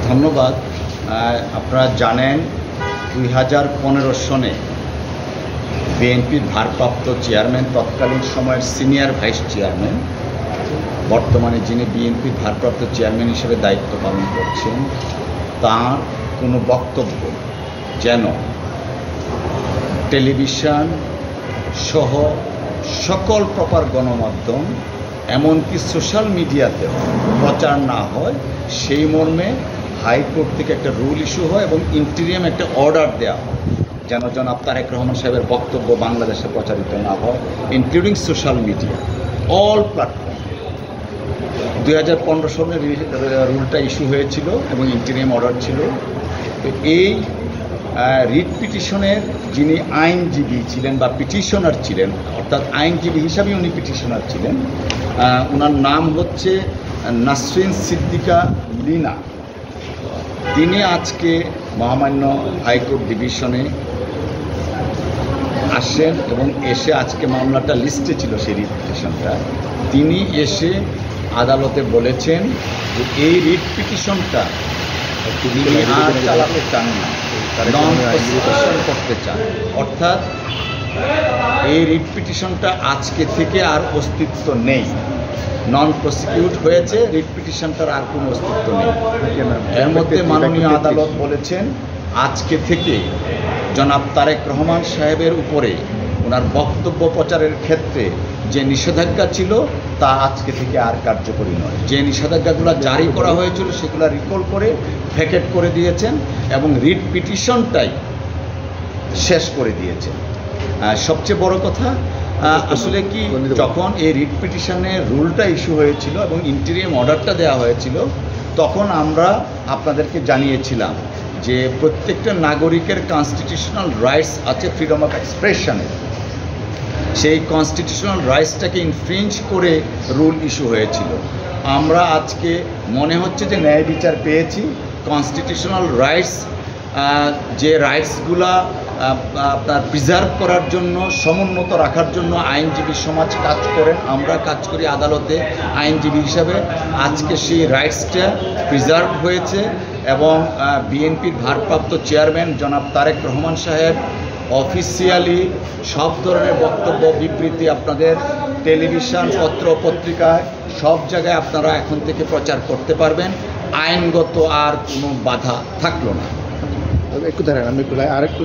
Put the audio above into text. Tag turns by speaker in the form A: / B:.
A: ধন্যবাদ। আপনারা জানেন 2015 সনে বিএনপির ভারপ্রাপ্ত চেয়ারম্যান, তৎকালীন সময়ের সিনিয়র ভাইস চেয়ারম্যান, বর্তমানে যিনি বিএনপির ভারপ্রাপ্ত চেয়ারম্যান হিসেবে দায়িত্ব পালন করছেন, তার কোনো বক্তব্য যেন টেলিভিশন সহ সকল প্রকার গণমাধ্যম এমনকি সোশ্যাল মিডিয়াতেও প্রচার না হয়, সেই মর্মে হাইকোর্ট থেকে একটা রুল ইস্যু হয় এবং ইন্টিরিয়াম একটা অর্ডার দেওয়া হয় যেন জনাব তারেক রহমান সাহেবের বক্তব্য বাংলাদেশে প্রচারিত না হয়, including social media, all platform. 2015 সনে রুলটা ইস্যু হয়েছিল এবং ইন্টিরিয়াম অর্ডার ছিল। তো এই রিট পিটিশনের যিনি আইনজীবী ছিলেন বা পিটিশনার ছিলেন, অর্থাৎ আইনজীবী হিসাবে উনি পিটিশনার ছিলেন, ওনার নাম হচ্ছে নাসরিন সিদ্দিকা লিনা। তিনি আজকে মহামান্য হাইকোর্ট ডিভিশনে আসেন এবং এসে আজকে মামলাটা লিস্টে ছিল সেই রিট পিটিশনটা। তিনি এসে আদালতে বলেছেন যে এই রিট পিটিশনটা তিনি আর চালাতে চান না, নন প্রসিকিউশন করতে চান। অর্থাৎ এই রিট পিটিশনটা আজকে থেকে আর অস্তিত্ব নেই, নন প্রসিকিউট হয়েছে, রিট পিটিশনটার আর কোনো অস্তিত্ব নেই। এর মধ্যে মাননীয় আদালত বলেছেন আজকে থেকে জনাব তারেক রহমান সাহেবের উপরে ওনার বক্তব্য প্রচারের ক্ষেত্রে যে নিষেধাজ্ঞা ছিল তা আজকে থেকে আর কার্যকরী নয়। যে নিষেধাজ্ঞাগুলো জারি করা হয়েছিল সেগুলো রিকল করে ভ্যাকেট করে দিয়েছেন এবং রিট পিটিশনটাই শেষ করে দিয়েছেন। সবচেয়ে বড় কথা, আসলে কি, যখন এই রিট পিটিশনের রুলটা ইস্যু হয়েছিল এবং ইন্টিরিয়াম অর্ডারটা দেওয়া হয়েছিল, তখন আমরা আপনাদেরকে জানিয়েছিলাম যে প্রত্যেকটা নাগরিকের কনস্টিটিউশনাল রাইটস আছে ফ্রিডম অফ এক্সপ্রেশনের। সেই কনস্টিটিউশনাল রাইটসটাকে ইনফ্রিঞ্জ করে রুল ইস্যু হয়েছিল। আমরা আজকে মনে হচ্ছে যে ন্যায় বিচার পেয়েছি। কনস্টিটিউশনাল রাইটস, যে রাইটসগুলা আপনার প্রিজার্ভ করার জন্য, সমুন্নত রাখার জন্য আইনজীবী সমাজ কাজ করেন, আমরা কাজ করি আদালতে আইনজীবী হিসাবে। আজকে সেই রাইটসটা প্রিজার্ভ হয়েছে এবং বিএনপির ভারপ্রাপ্ত চেয়ারম্যান জনাব তারেক রহমান সাহেব অফিসিয়ালি সব ধরনের বক্তব্য, বিবৃতি আপনাদের টেলিভিশন, পত্র পত্রিকায় সব জায়গায় আপনারা এখন থেকে প্রচার করতে পারবেন। আইনগত আর কোনো বাধা থাকলো না।
B: একটু দাঁড়ান, আমি একটু আরেকটু